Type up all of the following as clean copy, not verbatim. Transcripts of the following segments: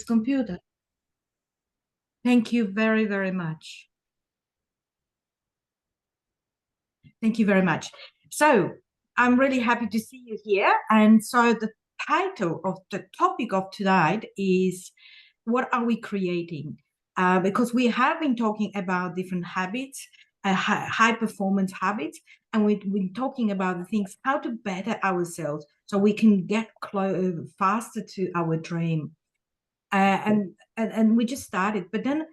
computer. Thank you very, very much. Thank you very much. So I'm really happy to see you here. And so the title of the topic of tonight is, what are we creating? Because we have been talking about different habits, high performance habits, and we've been talking about the things, how to better ourselves so we can get faster to our dream. And we just started, but then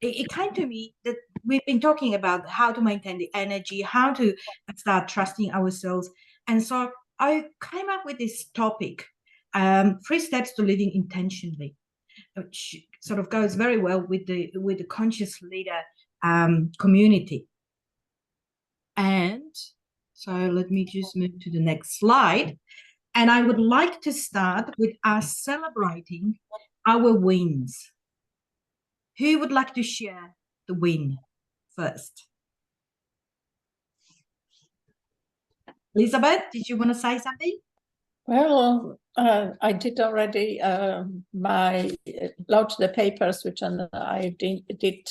it came to me that we've been talking about how to maintain the energy, how to start trusting ourselves. And so I came up with this topic, 3 steps to living intentionally, which sort of goes very well with the conscious leader community. And so let me just move to the next slide. And I would like to start with us celebrating our wins. Who would like to share the win first? Elizabeth, did you want to say something? Well, I did already launch the papers, which I did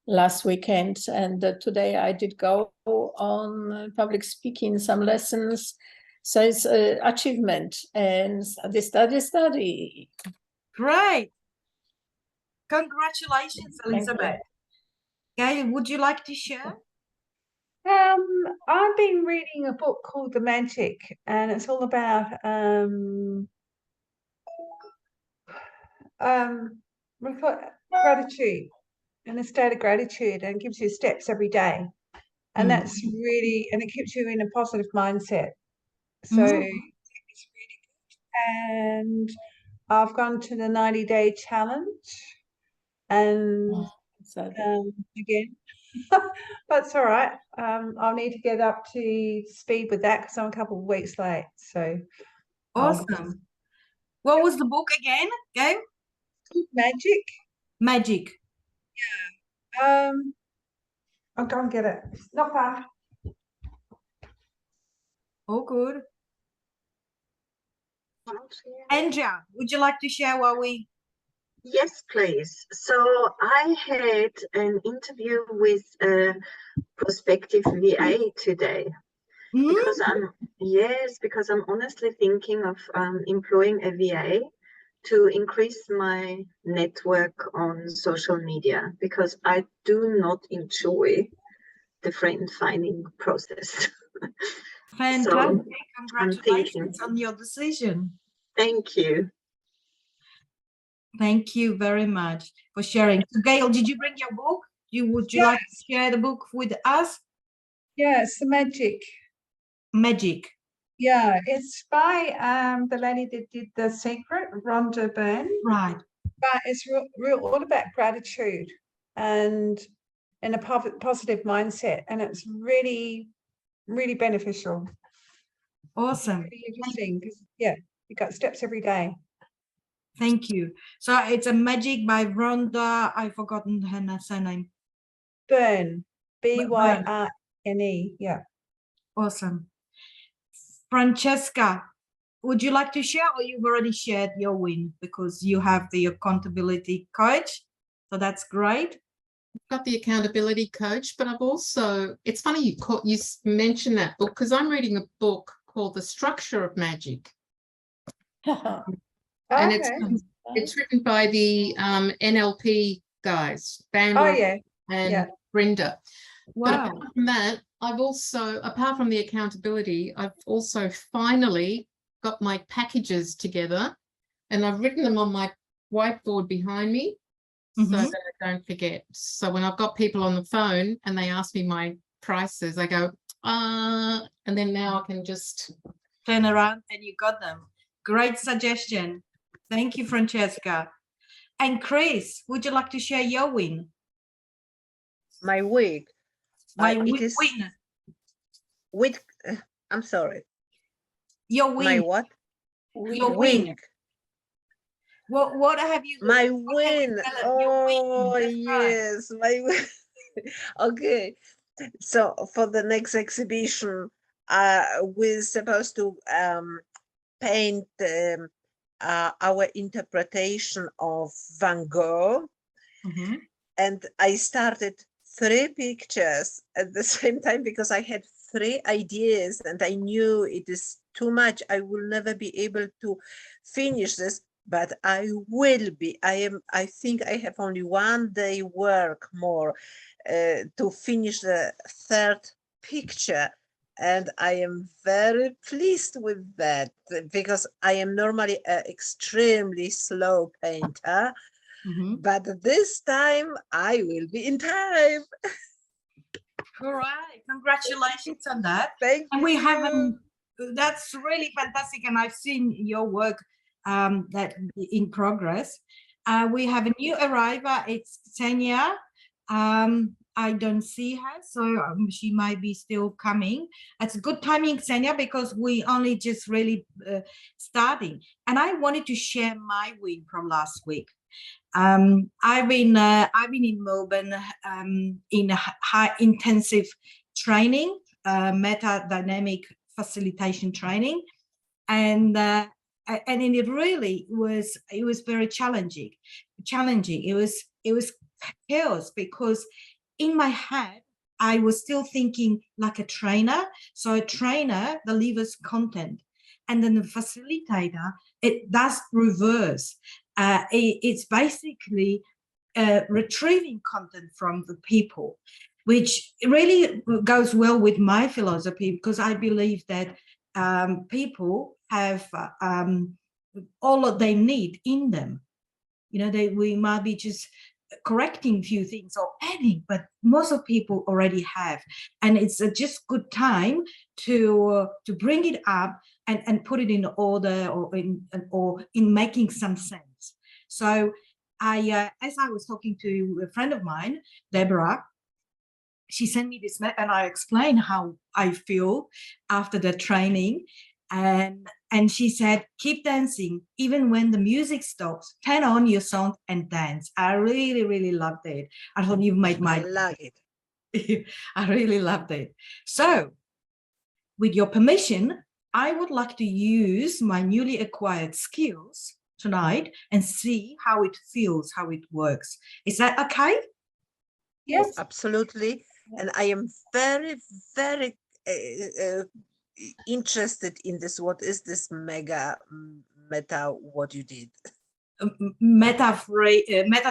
last weekend, and today I did go on public speaking, some lessons. So it's achievement, and the study. Great. Congratulations, Elizabeth. Gail, would you like to share? I've been reading a book called The Magic, and it's all about gratitude and a state of gratitude, and gives you steps every day. And that's really, and it keeps you in a positive mindset. So it's really good. And I've gone to the 90-day challenge, and again, that's all right. I'll need to get up to speed with that because I'm a couple of weeks late. So awesome. What was the book again? Gail? Magic. Magic. Yeah. I'll go and get it. It's not far. Oh, good. Andrea, would you like to share while we... Yes, please. So I had an interview with a prospective VA today because I'm honestly thinking of employing a VA to increase my network on social media, because I do not enjoy the friend finding process. Fantastic. So congratulations on your decision. Thank you. Thank you very much for sharing. So Gail, did you bring your book? Would you like to share the book with us? Yeah, it's The Magic. Magic. Yeah, it's by the lady that did The Secret, Rhonda Byrne. Right. But it's real all about gratitude and a positive mindset, and it's really, really beneficial. Awesome. It's really interesting because you got steps every day. Thank you. So it's a Magic by Rhonda. I've forgotten her surname. Byrne. B-Y-R-N-E. Yeah. Awesome. Francesca, would you like to share, or you've already shared your win because you have the accountability coach? So that's great. I've got the accountability coach, but I've also, it's funny you mentioned that book, because I'm reading a book called The Structure of Magic. And it's written by the NLP guys, Bandler and Brenda. Wow. But apart from that, apart from the accountability, I've also finally got my packages together, and I've written them on my whiteboard behind me so that I don't forget. So when I've got people on the phone and they ask me my prices, I go, and then now I can just turn around and you got them. Great suggestion. Thank you, Francesca. And Chris, would you like to share your win? My win. Win. I'm sorry. Your win. My what? Your win. What have you? My win. Oh, yes, my win. Okay. So for the next exhibition, we're supposed to paint our interpretation of Van Gogh. And I started 3 pictures at the same time because I had 3 ideas and I knew it is too much. I will never be able to finish this, but I will be. I think I have only 1 day work more to finish the 3rd picture. And I am very pleased with that because I am normally an extremely slow painter. But this time I will be in time. All right, congratulations on that. Thank and you. we haven't That's really fantastic, and I've seen your work that in progress. We have a new arrival. It's Ksenia. I don't see her, so she might be still coming. It's good timing, Ksenia, because we only just really starting, and I wanted to share my win from last week. I've been in Melbourne in a high intensive training, meta dynamic facilitation training, and it really was very challenging. It was chaos because in my head I was still thinking like a trainer. So a trainer delivers content, and then the facilitator, it does reverse. It's basically retrieving content from the people, which really goes well with my philosophy, because I believe that people have all that they need in them. We might be just correcting a few things or adding, but most of people already have, and it's just good time to bring it up and put it in order, or in making some sense. So as I was talking to a friend of mine, Deborah, she sent me this, and I explained how I feel after the training, and she said, keep dancing even when the music stops. Turn on your song and dance. I really loved it. I thought you've made my I like it. I really loved it. So with your permission, I would like to use my newly acquired skills tonight and see how it feels, how it works. Is that okay? Yes. Absolutely. And I am very interested in this. What is this meta, what you did? Meta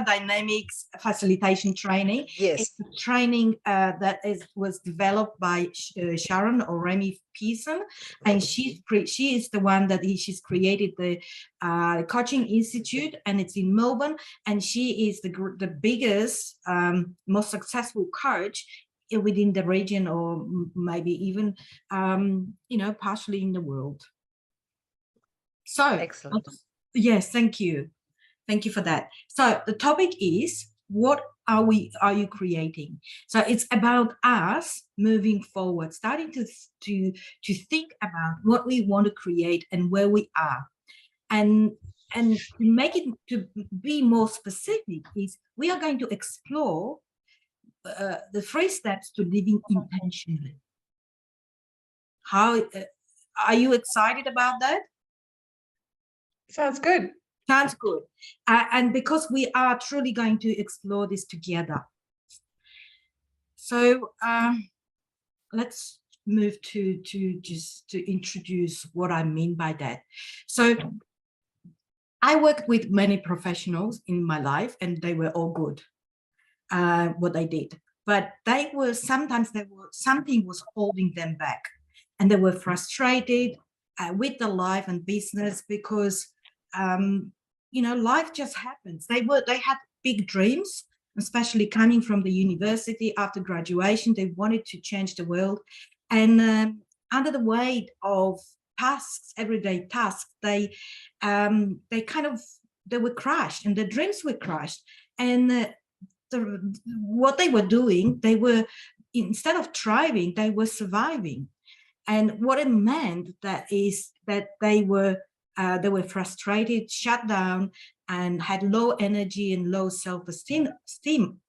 dynamics facilitation training. Yes. It's a training that was developed by Sharon or Remy Pearson, and she is the one that she's created the coaching institute, and it's in Melbourne, and she is the biggest, most successful coach within the region, or maybe even partially in the world. So Excellent. Yes, thank you. Thank you for that. So the topic is, what are you creating? So it's about us moving forward, starting to think about what we want to create and where we are. And to make it, to be more specific, is we are going to explore the 3 steps to living intentionally. How are you excited about that? Sounds good. Sounds good. And because we are truly going to explore this together. So let's move to introduce what I mean by that. So I worked with many professionals in my life, and they were all good, what they did. But something was holding them back, and they were frustrated with the life and business, because life just happens. They had big dreams, especially coming from the university after graduation. They wanted to change the world, and under the weight of tasks, everyday tasks, they were crushed, and their dreams were crushed. And what they were doing, instead of thriving, they were surviving. And what it meant that is that they were frustrated, shut down, and had low energy and low self-esteem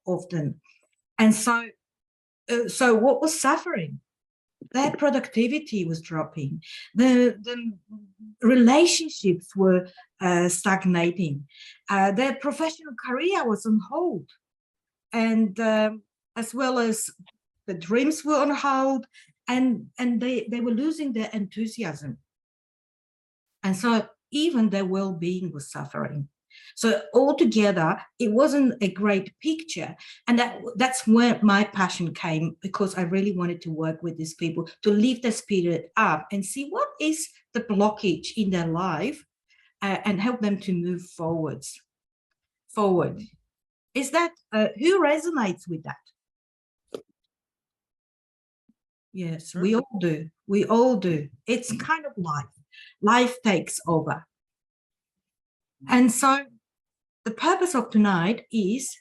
often. And so what was suffering? Their productivity was dropping. The relationships were stagnating. Their professional career was on hold, and as well as the dreams were on hold, and they were losing their enthusiasm. And so even their well-being was suffering. So altogether, it wasn't a great picture. And that's where my passion came, because I really wanted to work with these people to lift their spirit up and see what is the blockage in their life, and help them to move forward. Is that, who resonates with that? Yes, we all do. We all do. It's kind of life. Life takes over. And so the purpose of tonight is,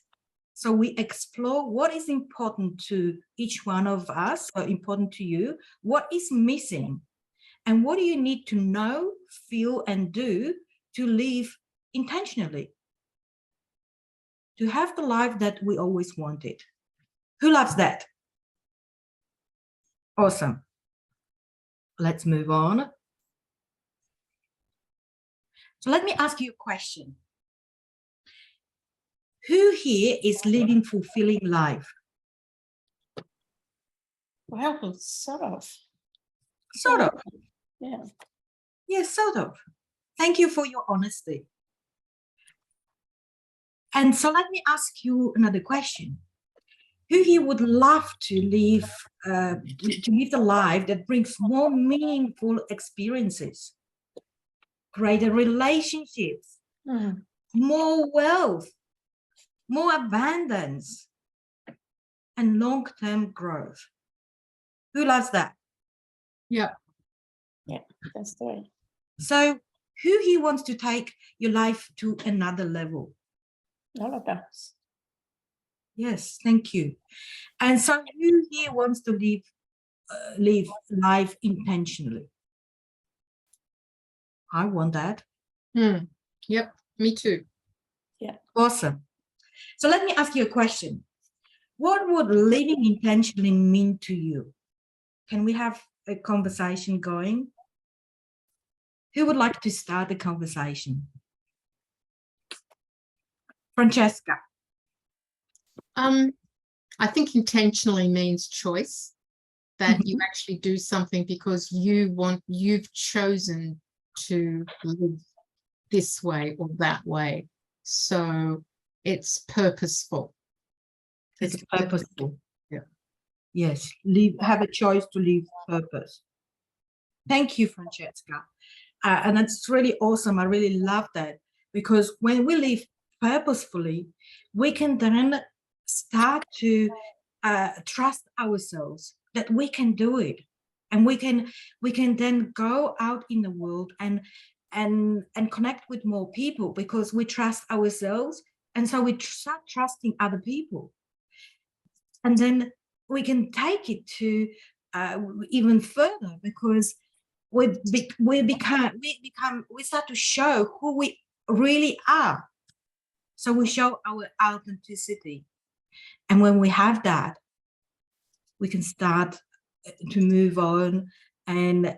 so we explore what is important to each one of us, or important to you, what is missing, and what do you need to know, feel, and do to live intentionally, to have the life that we always wanted. Who loves that? Awesome. Let's move on. So let me ask you a question. Who here is living fulfilling life? Well, sort of. Sort of. Yeah. Yes, sort of. Thank you for your honesty. And so let me ask you another question. Who here would love to live the life that brings more meaningful experiences, greater relationships, more wealth, more abundance, and long-term growth? Who loves that? Yeah. Yeah, that's right. So who here wants to take your life to another level? All of us. Yes, thank you. And so who here wants to live life intentionally? I want that. Yep, me too. Yeah. Awesome. So let me ask you a question. What would living intentionally mean to you? Can we have a conversation going? Who would like to start the conversation? Francesca. I think intentionally means choice, that you actually do something because you've chosen to live this way or that way. So it's purposeful. It's purposeful. Yeah. Yes, have a choice to live purpose. Thank you, Francesca. And it's really awesome. I really love that, because when we live purposefully, we can then start to trust ourselves that we can do it, and we can then go out in the world and connect with more people, because we trust ourselves, and so we start trusting other people, and then we can take it to even further, because we start to show who we really are. So we show our authenticity, and when we have that, we can start to move on and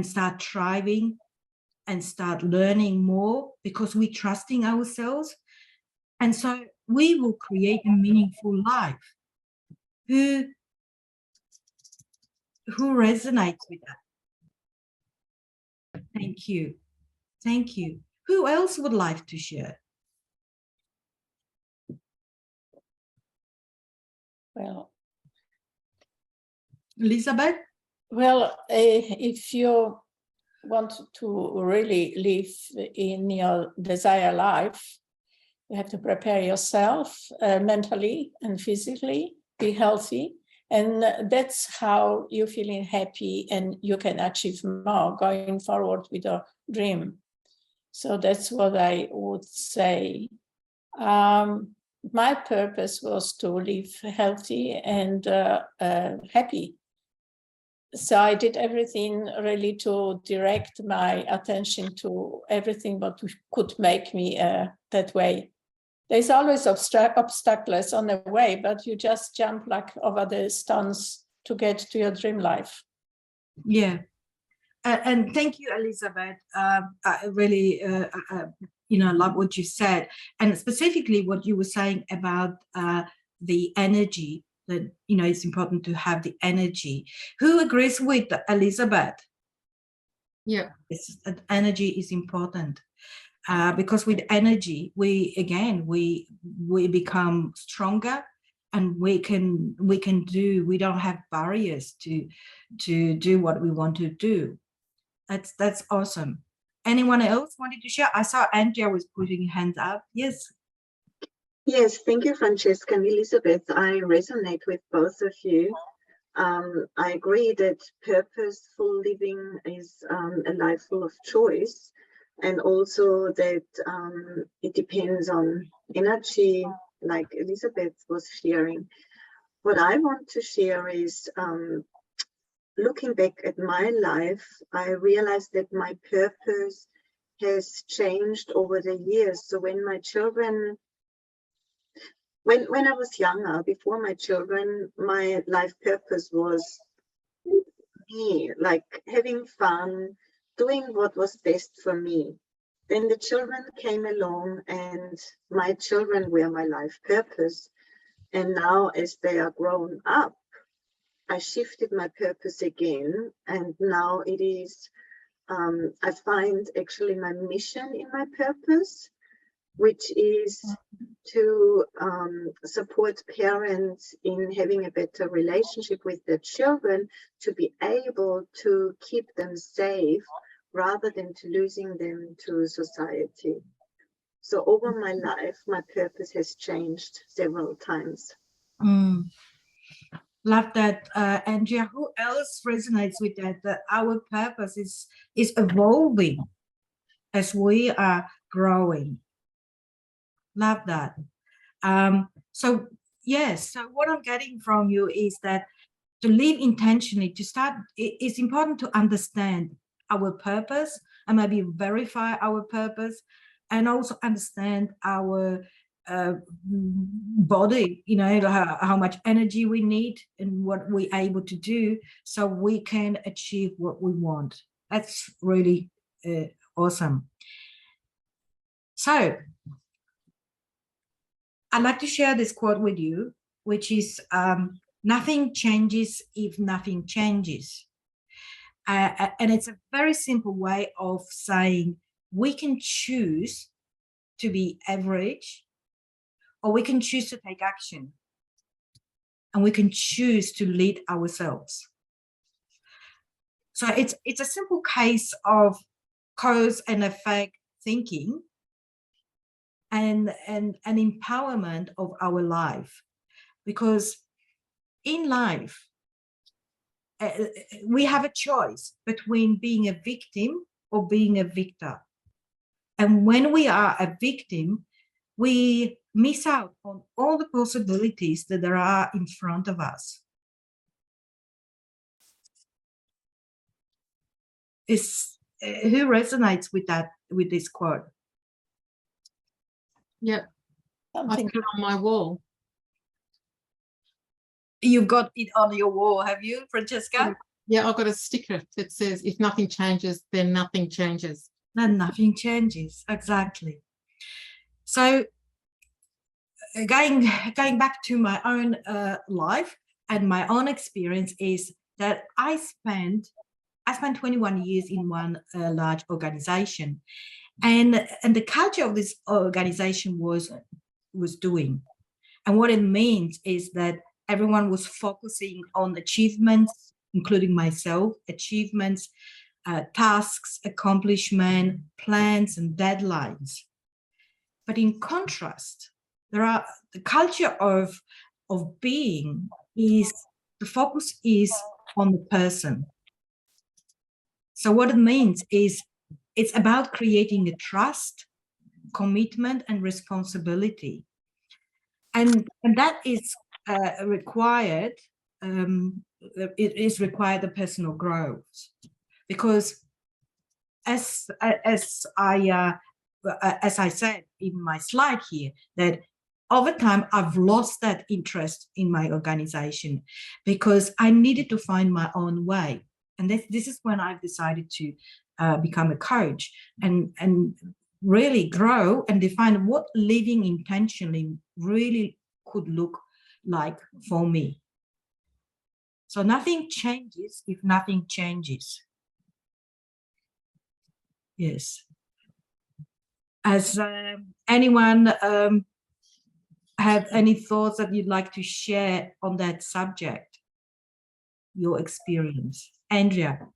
start thriving and start learning more, because we're trusting ourselves, and so we will create a meaningful life. Who resonates with that? Thank you. Thank you. Who else would like to share? Well, Elizabeth? well, if you want to really live in your desired life, you have to prepare yourself mentally and physically, be healthy. And that's how you're feeling happy and you can achieve more going forward with your dream. So that's what I would say. My purpose was to live healthy and happy. So I did everything really to direct my attention to everything what could make me that way. There's always obstacles on the way, but you just jump like over the stones to get to your dream life. Yeah. And thank you, Elizabeth. I really, love what you said, and specifically what you were saying about the energy. That it's important to have the energy. Who agrees with Elizabeth? Yeah. Energy is important. Because with energy, we become stronger, and we don't have barriers to do what we want to do. That's awesome. Anyone else wanted to share? I saw Andrea was putting hands up. Yes. Yes, thank you, Francesca and Elizabeth. I resonate with both of you. I agree that purposeful living is a life full of choice, and also that it depends on energy, like Elizabeth was sharing. What I want to share is, looking back at my life, I realized that my purpose has changed over the years. So when my children, when I was younger, before my children, my life purpose was me, like having fun, doing what was best for me. Then the children came along, and my children were my life purpose. And now, as they are grown up, I shifted my purpose again, and now it is, I find actually my mission in my purpose, which is to support parents in having a better relationship with their children, to be able to keep them safe rather than to losing them to society. So over my life, my purpose has changed several times. Love that, Andrea. Who else resonates with that? That our purpose is evolving as we are growing. Love that. So yes. So what I'm getting from you is that to live intentionally, to start, it's important to understand our purpose and maybe verify our purpose, and also understand our body, how much energy we need and what we're able to do so we can achieve what we want. That's really awesome. So I'd like to share this quote with you, which is, nothing changes if nothing changes. And it's a very simple way of saying we can choose to be average, or we can choose to take action, and we can choose to lead ourselves. So it's a simple case of cause and effect thinking and an empowerment of our life, because in life we have a choice between being a victim or being a victor. And when we are a victim, we miss out on all the possibilities that there are in front of us. Who resonates with that, with this quote? Yep. I put it on my wall. You've got it on your wall, have you, Francesca? Yeah, I've got a sticker that says, if nothing changes, then nothing changes. Then nothing changes, exactly. So going back to my own life and my own experience is that I spent 21 years in one large organization, and the culture of this organization was doing. And what it means is that everyone was focusing on achievements, including myself, achievements, tasks, accomplishment, plans, and deadlines. But in contrast, the culture of being is, the focus is on the person. So what it means is it's about creating a trust, commitment, and responsibility. And that is required, it is required the personal growth, because as I said in my slide here, that over time I've lost that interest in my organization because I needed to find my own way. And this is when I've decided to become a coach and really grow and define what living intentionally really could look like for me. So nothing changes if nothing changes. Yes. As anyone have any thoughts that you'd like to share on that subject? Your experience, Andrea.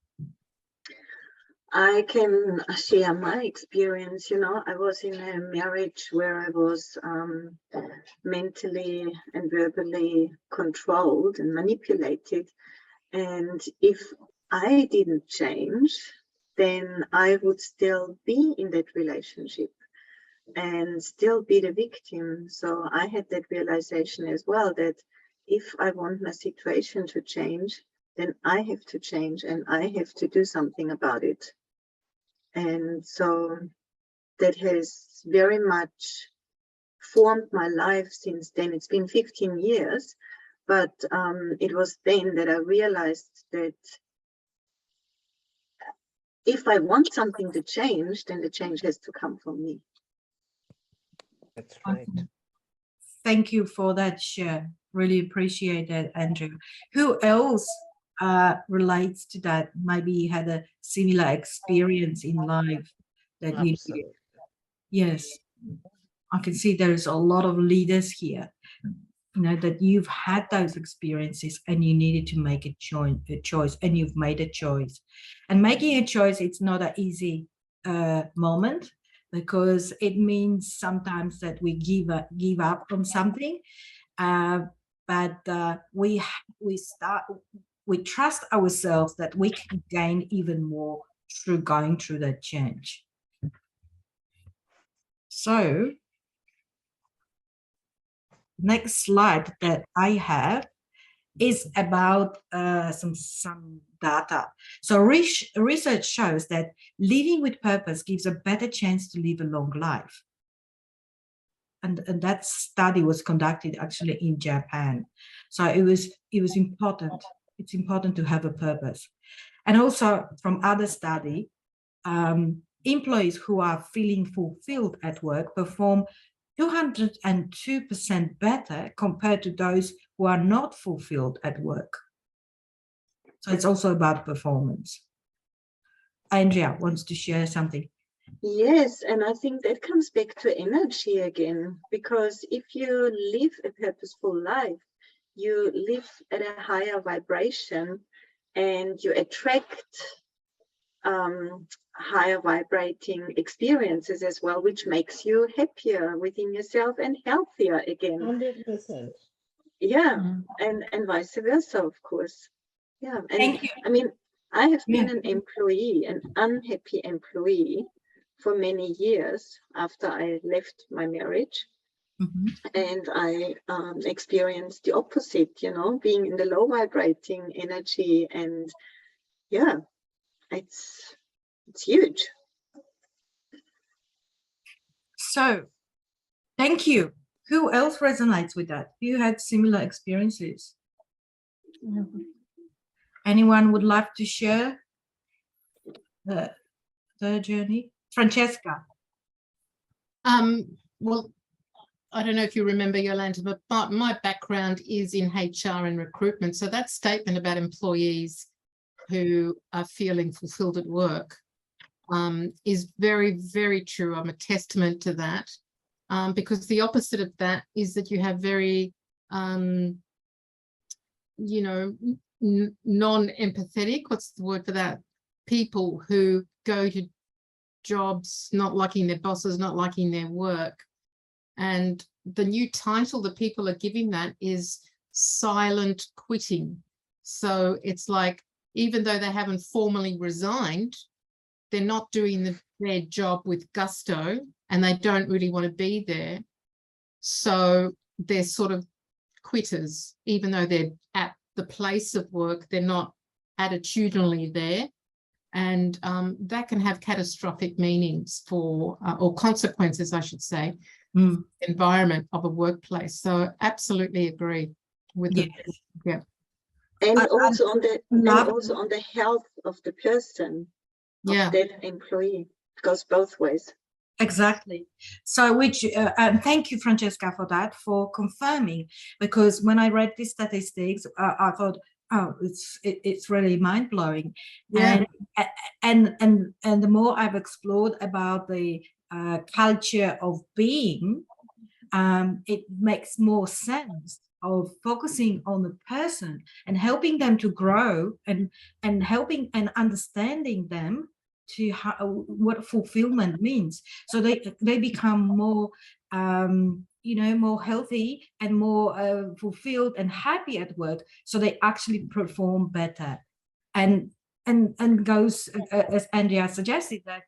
I can share my experience. I was in a marriage where I was mentally and verbally controlled and manipulated. And if I didn't change, then I would still be in that relationship and still be the victim. So I had that realization as well, that if I want my situation to change, then I have to change and I have to do something about it. And so that has very much formed my life since then. It's been 15 years, but it was then that I realized that if I want something to change, then the change has to come from me. That's right. Thank you for that share. Really appreciate that, Andrew. Who else relates to that? Maybe you had a similar experience in life that Absolutely. Yes, I can see there's a lot of leaders here, that you've had those experiences and you needed to make a choice, and you've made a choice. And making a choice, it's not an easy moment, because it means sometimes that we give up on something, but we trust ourselves that we can gain even more through going through that change. So next slide that I have is about some data. So research shows that living with purpose gives a better chance to live a long life. And that study was conducted actually in Japan. So it was important. It's important to have a purpose. And also from other study, employees who are feeling fulfilled at work perform 202% better compared to those who are not fulfilled at work. So it's also about performance. Andrea wants to share something. Yes, and I think that comes back to energy again, because if you live a purposeful life, you live at a higher vibration and you attract higher vibrating experiences as well, which makes you happier within yourself and healthier again. 100%. Yeah, and vice versa, of course. Yeah, and Thank you. I mean, I have been an employee, an unhappy employee for many years after I left my marriage. And I experienced the opposite, being in the low vibrating energy, and yeah, it's huge. So, thank you. Who else resonates with that? Who had similar experiences? Anyone would like to share the journey? Francesca. Well, I don't know if you remember, Yolanda, but my background is in HR and recruitment. So that statement about employees who are feeling fulfilled at work is very, very true. I'm a testament to that, because the opposite of that is that you have very, non-empathetic, what's the word for that? People who go to jobs not liking their bosses, not liking their work. And the new title that people are giving that is silent quitting. So it's like, even though they haven't formally resigned, they're not doing their job with gusto and they don't really want to be there. So they're sort of quitters, even though they're at the place of work, they're not attitudinally there. And that can have catastrophic meanings for, or consequences, I should say, environment of a workplace. So absolutely agree with Yes. Yeah. And I also on the love on the health of the person, Yeah. of that employee. It goes both ways. Exactly. So, and thank you, Francesca, for that, for confirming. Because when I read these statistics, I thought, oh, it's really mind blowing. Yeah. And the more I've explored about the culture of being, it makes more sense of focusing on the person and helping them to grow and helping and understanding them to what fulfillment means, so they become more more healthy and more fulfilled and happy at work, so they actually perform better and goes as Andrea suggested, that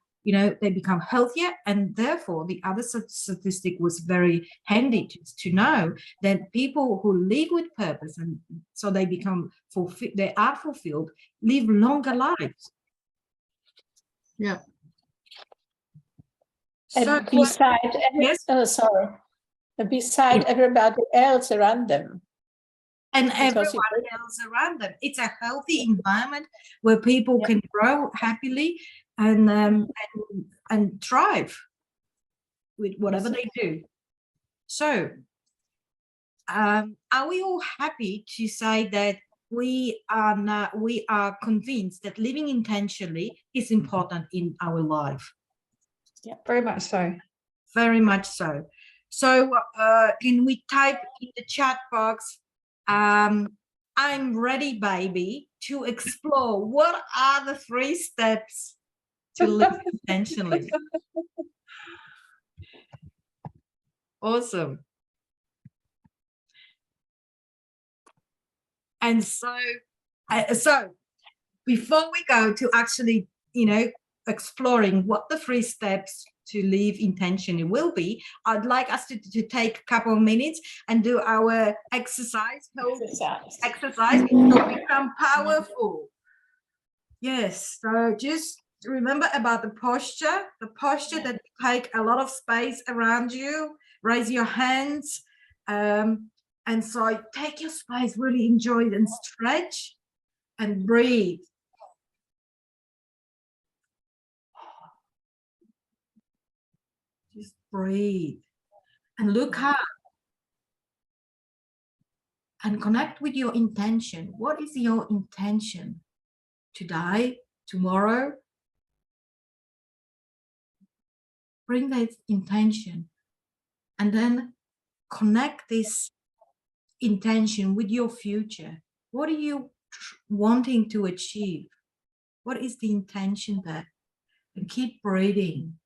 they become healthier, and therefore the other statistic was very handy to know that people who live with purpose and so they become fulfilled, they are fulfilled, live longer lives. Yeah. So And beside, yes, beside everybody else around them. and Because everyone else around them, it's a healthy environment where people can grow happily and thrive with whatever they do. So are we all happy to say that we are convinced that living intentionally is important in our life? Yeah, very much so. Very much so. So can we type in the chat box, I'm ready, baby, to explore what are the 3 steps to live intentionally? Awesome. And so before we go to actually, exploring what the 3 steps to live intentionally will be, I'd like us to take a couple of minutes and do our exercise to become powerful. Yes, so just remember about the posture that you take a lot of space around you, raise your hands, and so take your space, really enjoy it and stretch and breathe. Just breathe and look up and connect with your intention. What is your intention today, tomorrow? Bring that intention and then connect this intention with your future. What are you wanting to achieve? What is the intention there? And keep breathing.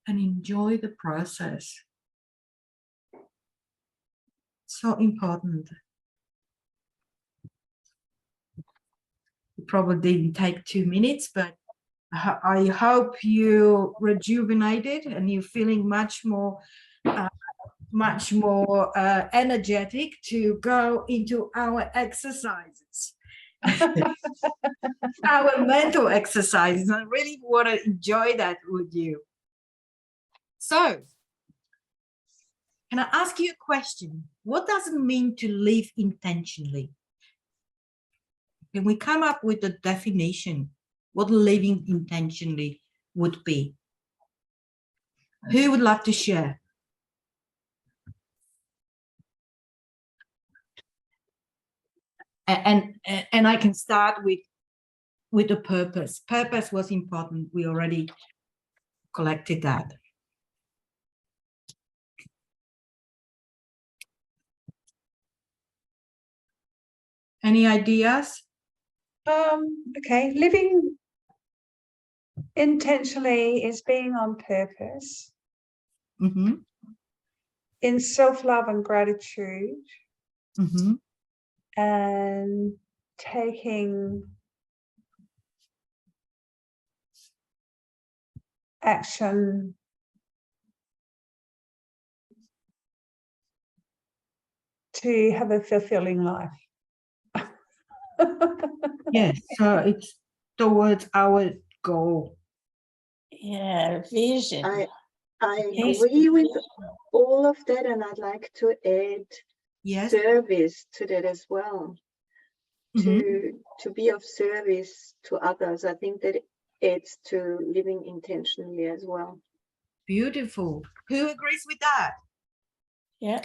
And enjoy the process. So important. It probably didn't take 2 minutes, but I hope you rejuvenated and you're feeling much more energetic to go into our exercises. Our mental exercises. I really want to enjoy that with you. So, can I ask you a question? What does it mean to live intentionally? Can we come up with a definition what living intentionally would be? Who would like to share? And I can start with the purpose. Purpose was important. We already collected that. Any ideas? Okay, living intentionally is being on purpose, in self-love and gratitude, and taking action to have a fulfilling life. Yes, so it's towards our goal. Yeah, vision. I Yes. agree with all of that, and I'd like to add Yes. service to that as well. Mhm. To be of service to others. I think that adds to living intentionally as well. Beautiful. Who agrees with that? Yeah.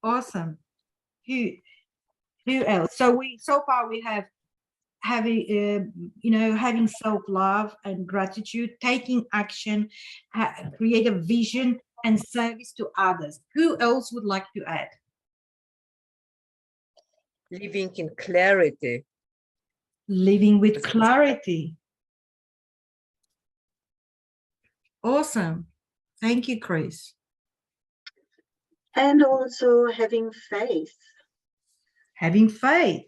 Awesome. Who else? So far we have having having self-love and gratitude, taking action, create a vision and service to others. Who else would like to add? Living in clarity. Living with clarity. Awesome. Thank you, Chris. And also having faith. Having faith.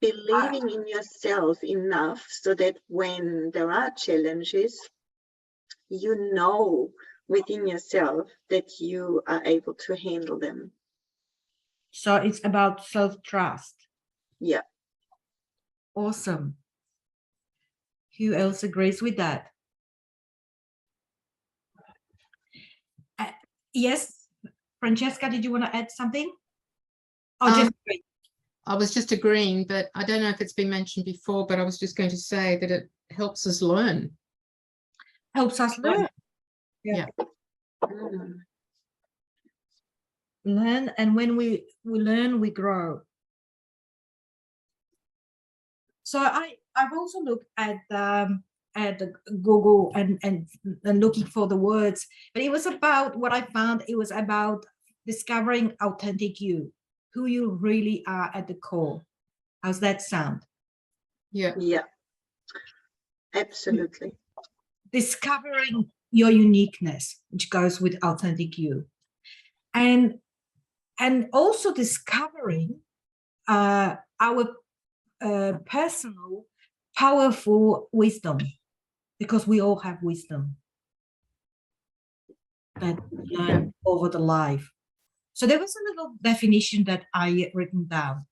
Believing in yourself enough so that when there are challenges, you know within yourself that you are able to handle them. So it's about self-trust. Yeah. Awesome. Who else agrees with that? Yes, Francesca, did you want to add something? Oh, just agree. I was just agreeing, but I don't know if it's been mentioned before, but I was just going to say that it helps us learn. Helps us learn. Yeah. Learn, and when we learn, we grow. So I've also looked at the Google and looking for the words, but it was about what I found. It was about discovering authentic you, who you really are at the core. How's that sound? Yeah. Yeah. Absolutely. Discovering your uniqueness, which goes with authentic you, and also discovering our personal powerful wisdom, because we all have wisdom that we learn over the life. So there was a little definition that I written down.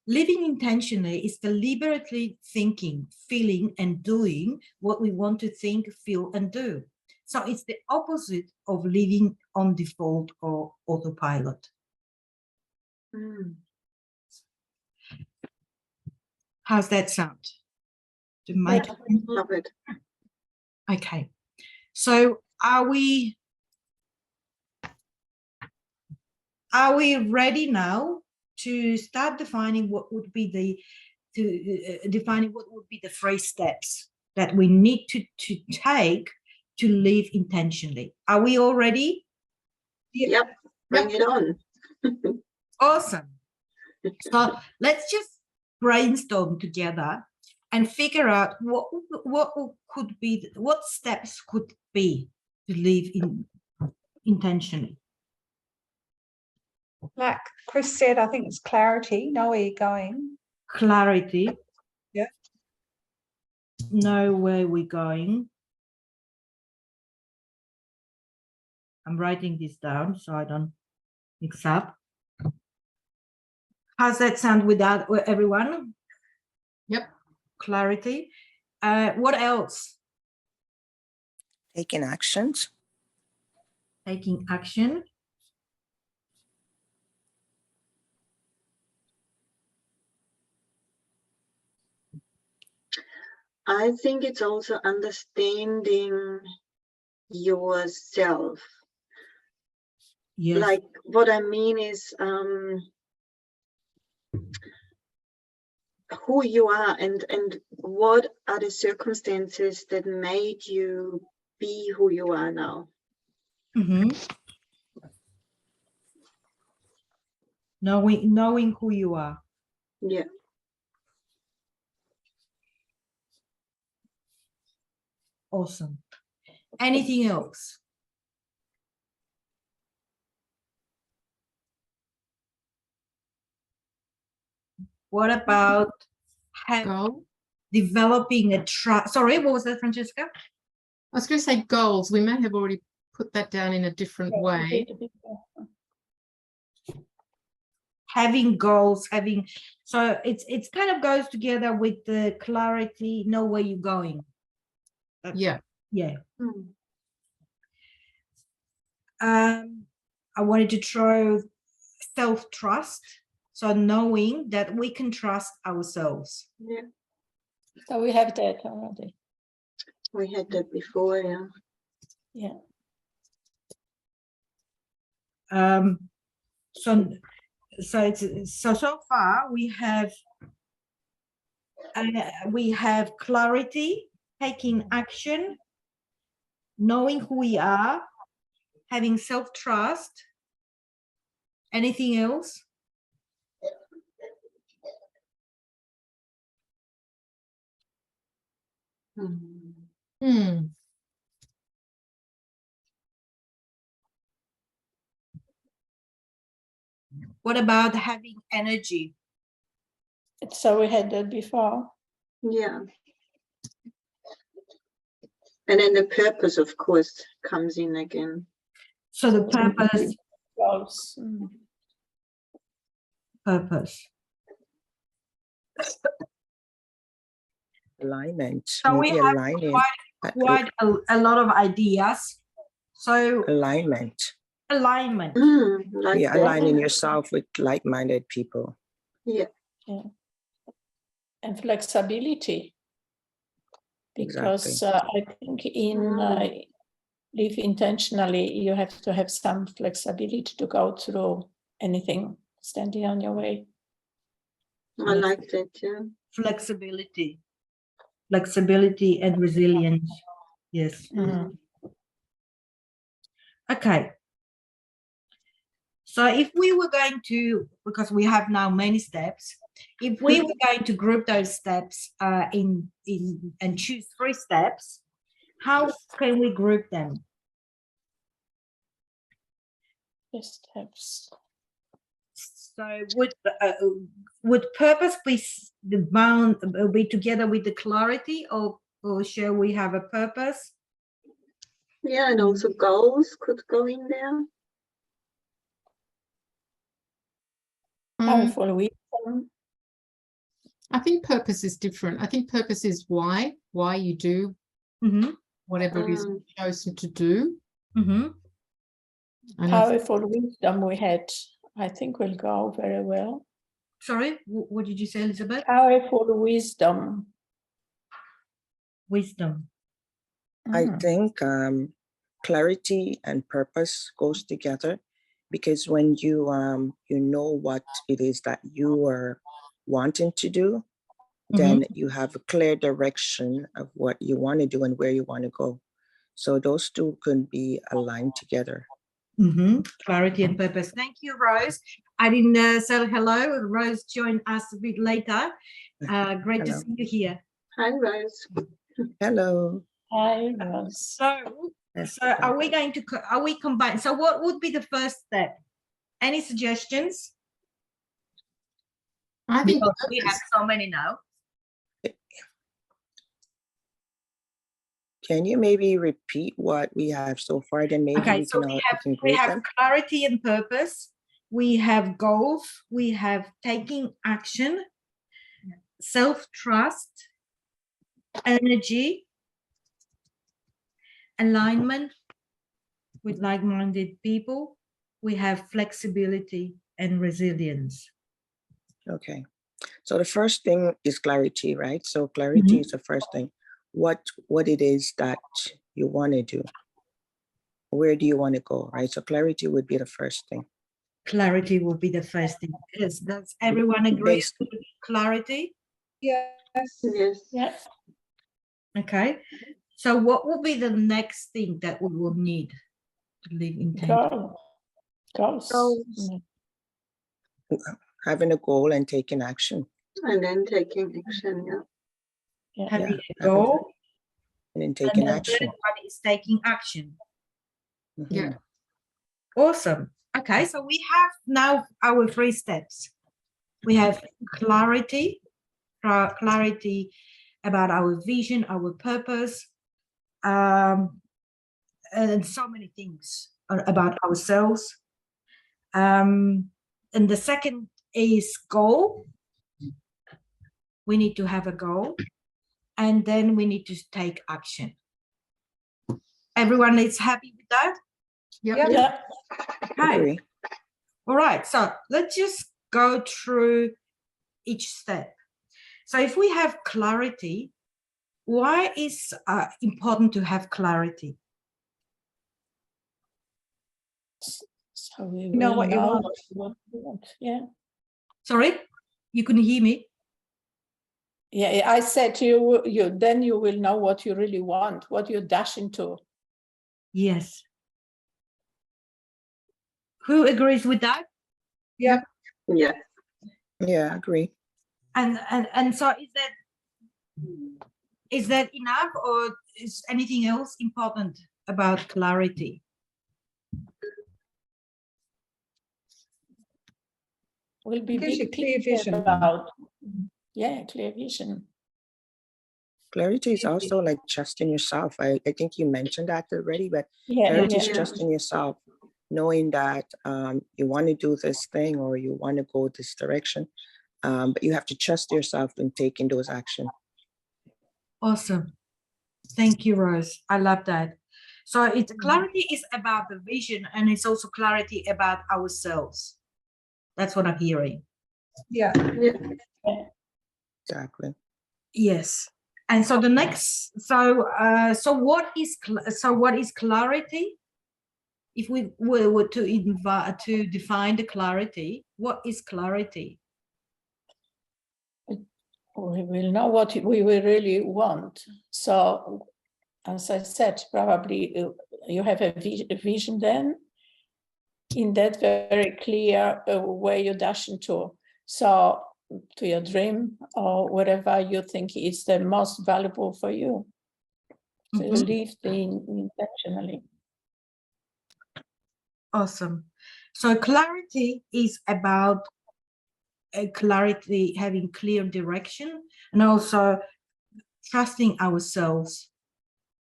Living intentionally is deliberately thinking, feeling, and doing what we want to think, feel, and do. So it's the opposite of living on default or autopilot. How's that sound? Love it. Okay. So are we ready now to start defining what would be the 3 steps that we need to take to live intentionally? Are we all ready? Yep. Bring it on. Awesome. So let's just brainstorm together and figure out what steps could be to live intentionally. Like Chris said, I think it's clarity, know where you're going. Clarity. Yeah. Know where we're going. I'm writing this down so I don't mix up. How's that sound with everyone? Yep. Clarity. What else? Taking actions. Taking action. I think it's also understanding yourself. Yes. Like what I mean is who you are and what are the circumstances that made you be who you are now. Mm-hmm. Knowing who you are. Yeah. Awesome. Anything else? What about developing a trust? Sorry, what was that, Francesca? I was going to say goals. We may have already put that down in a different way. having goals, having, so it's kind of goes together with the clarity, know where you're going. Yeah. Yeah. Mm. I wanted to throw self-trust, so knowing that we can trust ourselves. Yeah, So we have that already. we had that before, yeah. Yeah. So far we have clarity, taking action, knowing who we are, having self-trust. Anything else? Mm. Hmm. What about having energy? So we had that before. Yeah. And then the purpose, of course, comes in again. So the purpose. Goals. Purpose. Alignment. So we Maybe have aligning. quite a lot of ideas. So Alignment. alignment. Like Yeah, that. aligning yourself with like-minded people. Yeah. Yeah. And flexibility. Because Exactly. I think in live intentionally, you have to have some flexibility to go through anything standing on your way. I like that, yeah. Flexibility. Flexibility and resilience. Yes. Mhm. Okay. So if we were going to, because we have now many steps, if we were going to group those steps in and choose 3 steps, how can we group them? Steps. So would purpose be together with the clarity, or shall we have a purpose? Yeah, and also goals could go in there. Powerful wisdom. I think purpose is different. I think purpose is why you do whatever it is you've chosen to do. And Powerful wisdom we had, I think will go very well. Sorry, what did you say, Elizabeth? Powerful wisdom. Wisdom. I think clarity and purpose goes together, because when you you know what it is that you are wanting to do, then you have a clear direction of what you want to do and where you want to go. So those two can be aligned together. Clarity and purpose. Thank you, Rose. I didn't say hello. Rose joined us a bit later. Great to see you here. Hi, Rose. Hello. Hi, Rose. So are we going to, are we combined? So what would be the first step? Any suggestions? I think Because we have so many now. Can you maybe repeat what we have so far? Then maybe Okay, we so can we group have them. clarity and purpose. We have goals. We have taking action, self-trust, energy, alignment with like-minded people. We have flexibility and resilience. Okay. So the first thing is clarity, right? So clarity is the first thing. What it is that you want to do. Where do you want to go, right? So clarity would be the first thing. Clarity will be the first thing. Yes, does everyone agree with clarity? Yes. Yes. Yeah. Okay. So what will be the next thing that we will need to live intentionally? Goals. Having a goal and taking action. And then taking action, yeah. Having a goal and then taking and action. the third one is taking action. Yeah. Awesome. Okay, so we have now our 3 steps. We have clarity about our vision, our purpose, and so many things about ourselves. And the second is goal. We need to have a goal, and then we need to take action. Everyone is happy with that? Yep. Yeah. Okay. Agree. All right, so let's just go through each step. So if we have clarity, why is important to have clarity? So we You know will what you want. what we want. Yeah. Sorry, you couldn't hear me? Yeah, I said then you will know what you really want, what you dash into. Yes. Who agrees with that? Yeah. Yeah. Yeah, agree. And so is that enough, or is anything else important about clarity? Will be Gives you big clear picture vision. about, yeah, clear vision. Clarity is also like trusting yourself. I think you mentioned that already, but Yeah, clarity yeah. is trusting yourself, knowing that you want to do this thing or you want to go this direction, but you have to trust yourself in taking those actions. Awesome. Thank you, Rose. I love that. So it's clarity is about the vision, and it's also clarity about ourselves. That's what I'm hearing. Yeah. Exactly. Yes. And so the next, so what is clarity? If we were to define the clarity, what is clarity? We will know what we will really want. So, as I said, probably you have a vision then in that very clear way you dash into. So, to your dream or whatever you think is the most valuable for you. So you live intentionally. Awesome. So clarity is about clarity, having clear direction, and also trusting ourselves,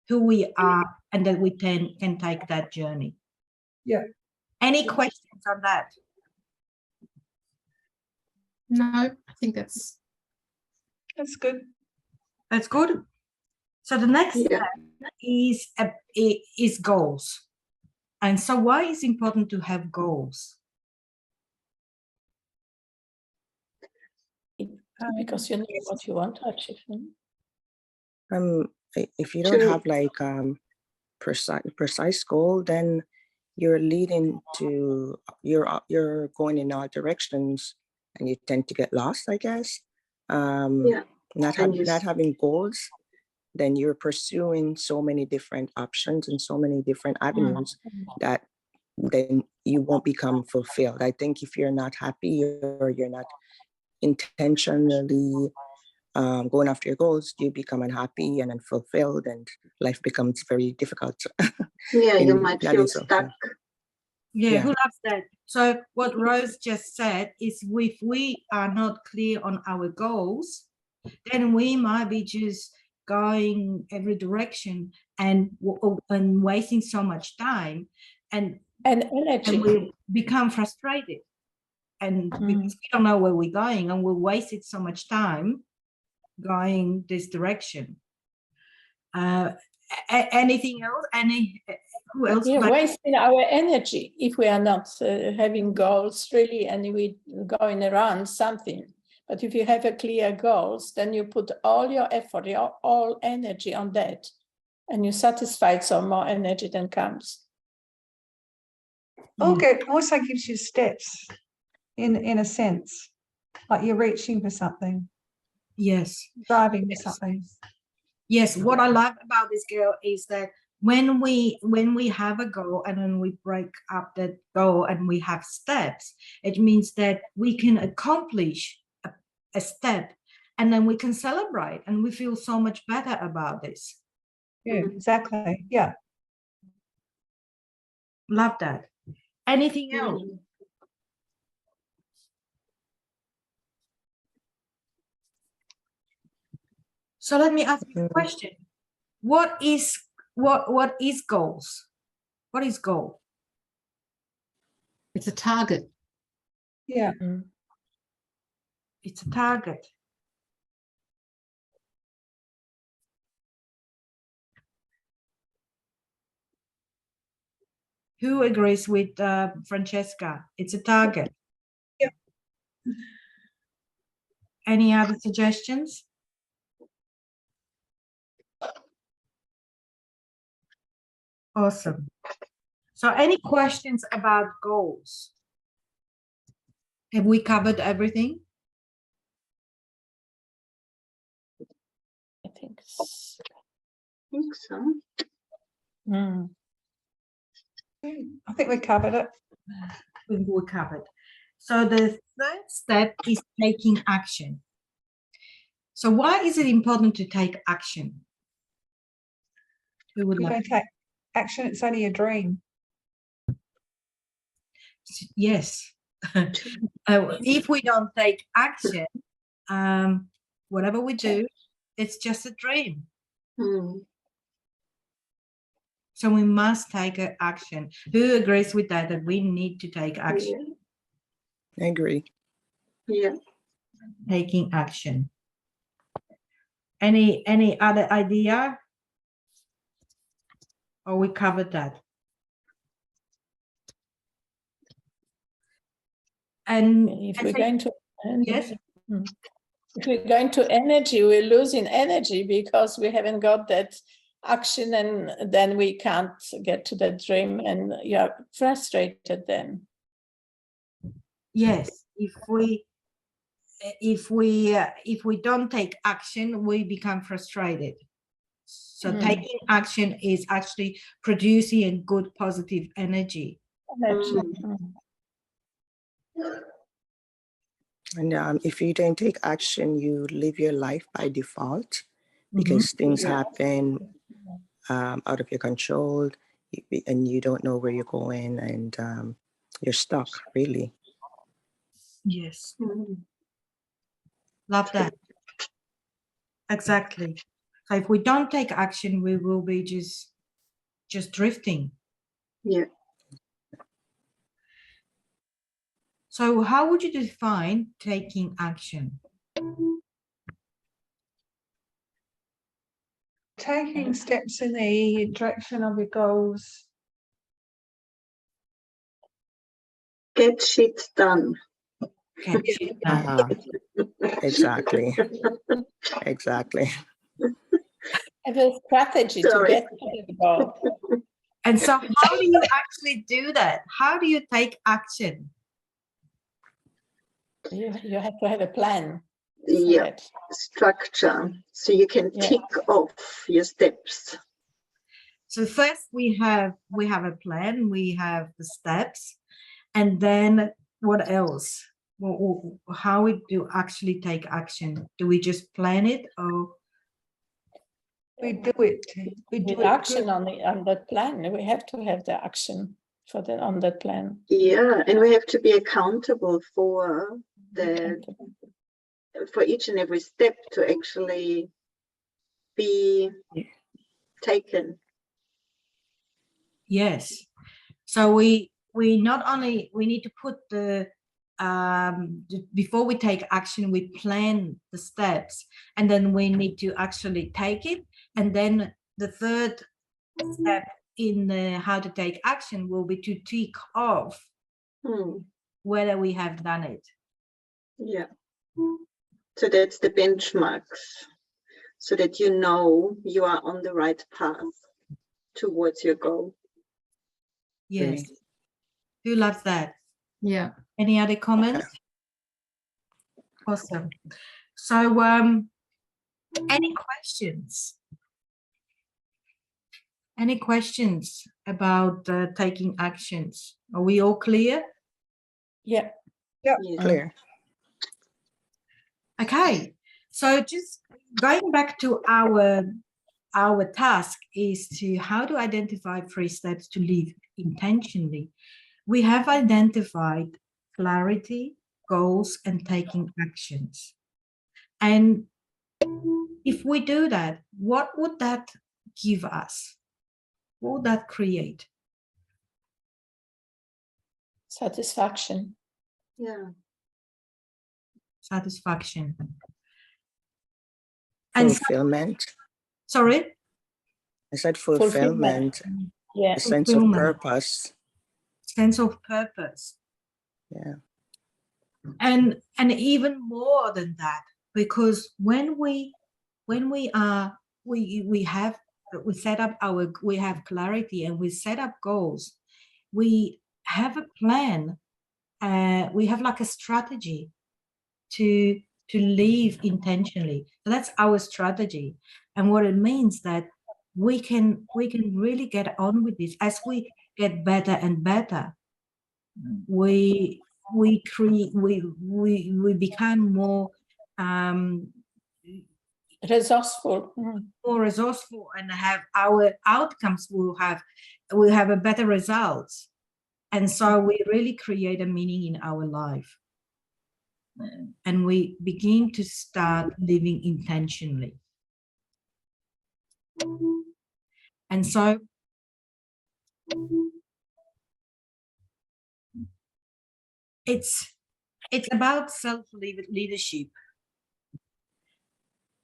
who we are, and that we can take that journey. Yeah. Any questions on that? No, I think that's good. That's good. So the next step is goals. And so why is it important to have goals? Because you know what you want to achieve. If you don't have like precise goal, then you're leading to you're going in all directions, and you tend to get lost, I guess. Not having goals, then you're pursuing so many different options and so many different avenues that then you won't become fulfilled. I think if you're not happy or you're not intentionally going after your goals, you become unhappy and unfulfilled, and life becomes very difficult. Yeah, you might feel stuck. Yeah, who loves that? So what Rose just said is, if we are not clear on our goals, then we might be just going every direction and wasting so much time and energy, and we become frustrated, and because we don't know where we're going, and we wasted so much time going this direction. Anything else? Who else? We're wasting our energy if we are not having goals really, and we going around something. But if you have a clear goals, then you put all your effort, all energy on that, and you're satisfied, so more energy then comes. Okay, it also gives you steps in a sense, like you're reaching for something. Yes. Driving for something. Yes, what I love about this girl is that when we have a goal and then we break up that goal and we have steps, it means that we can accomplish a step, and then we can celebrate, and we feel so much better about this. Yeah, exactly. Yeah. Love that. Anything else? So let me ask you a question. What is goals? What is goal? it's a target. Yeah. It's a target. Who agrees with Francesca? It's a target. Yep. Any other suggestions? Awesome. So any questions about goals? Have we covered everything? I think so. Mm. I think we covered it. We covered. So the third step is taking action. So why is it important to take action? Who would We like? don't take action, it's only a dream. Yes. If we don't take action, whatever we do, it's just a dream. So we must take action. Who agrees with that, that we need to take action? I agree. Yeah. Taking action. Any other idea? Or we covered that? And if we're going to yes. If we're going to energy, we're losing energy because we haven't got that action, and then we can't get to the dream, and you're frustrated then. Yes, if we don't take action, we become frustrated. So taking action is actually producing a good positive energy. And if you don't take action, you live your life by default because things happen out of your control, and you don't know where you're going, and you're stuck, really. Yes. Love that. Exactly. So if we don't take action, we will be just drifting. Yeah. So how would you define taking action? Taking steps in the direction of your goals. Get shit done. Get shit done. Exactly. Exactly. Have a strategy to get to the goal. And so how do you actually do that? How do you take action? You have to have a plan. Yeah, structure, so you can tick off your steps. So first we have a plan, we have the steps, and then what else? How we do actually take action? Do we just plan it, or we do it? We do it action on that plan. We have to have the action on that plan. Yeah, and we have to be accountable for each and every step to actually be taken. yes. So we not only we need to put the before we take action, we plan the steps, and then we need to actually take it, and then the third step in how to take action will be to tick off whether we have done it. Yeah. So that's the benchmarks, so that you know you are on the right path towards your goal. Yes. Who loves that? Yeah. Any other comments? Awesome. So any questions? Any questions about taking actions? Are we all clear? Yeah. Yep. Clear. Okay. So just going back to our task is to how to identify 3 steps to live intentionally. We have identified clarity, goals, and taking actions. And if we do that, what would that give us? What would that create? Satisfaction. Yeah. satisfaction. And Fulfillment. sorry? I said fulfillment. Yeah. A sense of purpose. Sense of purpose. Yeah. And even more than that, because when we have clarity and we set up goals, we have a plan, we have like a strategy to live intentionally. So that's our strategy. And what it means that we can really get on with this as we get better and better. We become more resourceful. more resourceful, and have our outcomes will have a better results. And so we really create a meaning in our life, and we begin to start living intentionally. And so it's about self-leadership.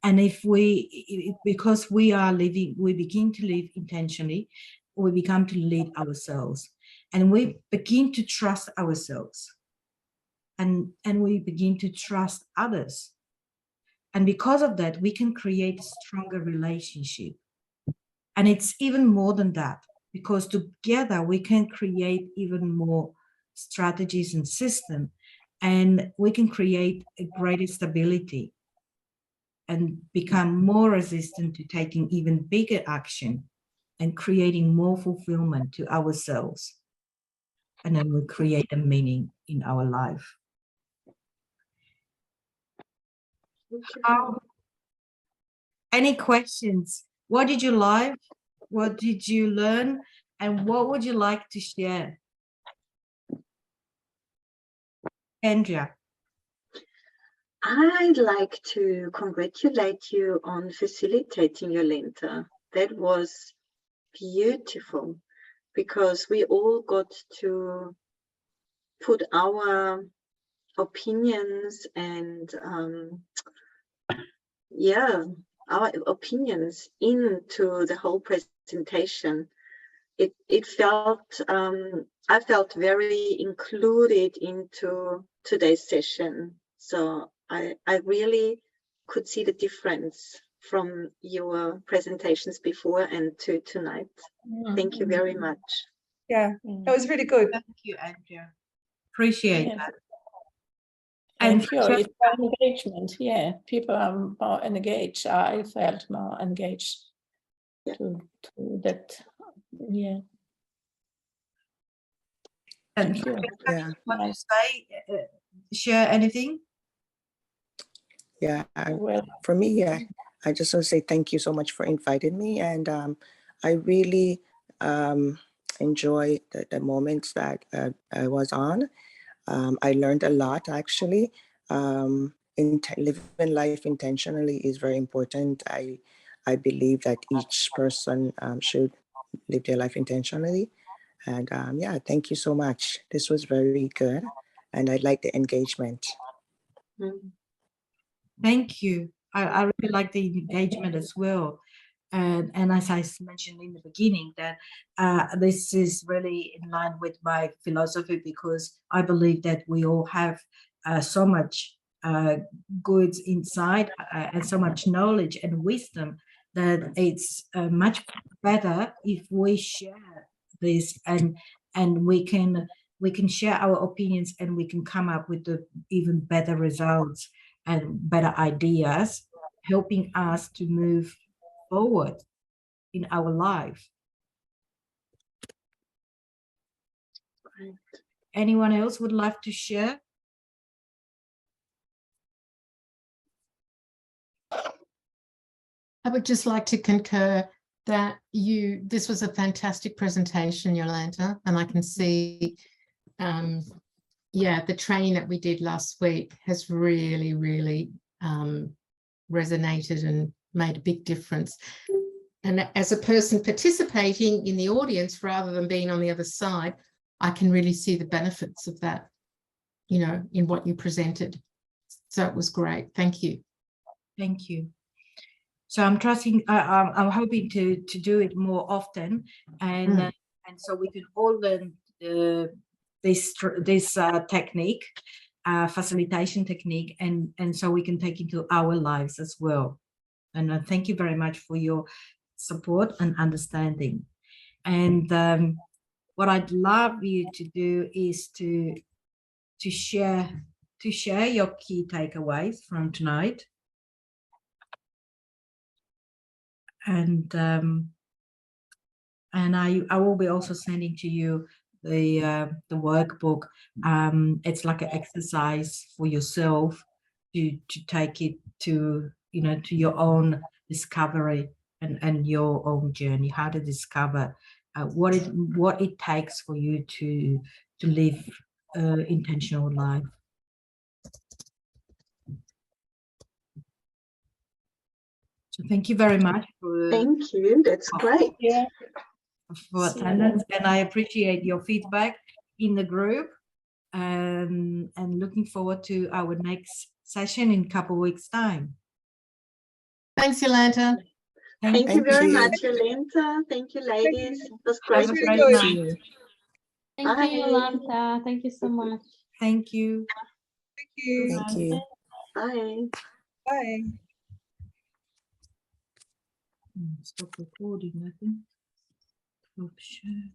And because we begin to live intentionally, we become to lead ourselves, and we begin to trust ourselves, and we begin to trust others. And because of that, we can create a stronger relationship. And it's even more than that, because together we can create even more strategies and systems, and we can create a greater stability and become more resistant to taking even bigger action and creating more fulfillment to ourselves. And then we create a meaning in our life. Any questions? What did you like? What did you learn? And what would you like to share? Andrea. I'd like to congratulate you on facilitating Jolenta. That was beautiful, because we all got to put our opinions and our opinions into the whole presentation. It felt I felt very included into today's session. So I really could see the difference from your presentations before and to tonight. Thank you very much. Yeah, that was really good. Thank you, Andrea. Appreciate that. Thank you. It's engagement. Yeah, people are more engaged. I felt more engaged to that. Yeah. Thank you. Yeah. Want to say, share anything? Yeah, for me, yeah, I just want to say thank you so much for inviting me, and I really enjoy the moments that I was on. I learned a lot, actually. Living life intentionally is very important. I believe that each person should live their life intentionally. And yeah, thank you so much. This was very good, and I like the engagement. Thank you. I really like the engagement as well. And as I mentioned in the beginning, that this is really in line with my philosophy, because I believe that we all have so much goods inside and so much knowledge and wisdom, that it's much better if we share this, and we can share our opinions, and we can come up with the even better results and better ideas, helping us to move forward in our life. Right. Anyone else would like to share? I would just like to concur that this was a fantastic presentation, Jolenta, and I can see, the training that we did last week has really, really resonated and made a big difference. And as a person participating in the audience rather than being on the other side, I can really see the benefits of that, in what you presented. So it was great. Thank you. Thank you. So I'm trusting, I'm hoping to do it more often, and so we can all learn this technique, facilitation technique, and so we can take into our lives as well. And thank you very much for your support and understanding. And what I'd love you to do is to share your key takeaways from tonight. And I will be also sending to you the workbook. It's like an exercise for yourself to take it to, you know, to your own discovery and your own journey, how to discover what it takes for you to live intentional life. So thank you very much for Thank you. That's great. for attendance, and I appreciate your feedback in the group, and looking forward to our next session in a couple of weeks' time. Thanks, Yolanta. Thank you very you. much, Yolanta. Thank you, ladies. It was great Have a to great meet night. you. Thank Bye. you, Yolanta. Thank you so much. Thank you. Thank you. Thank you. Bye. Bye. Stop recording, I think. Stop share.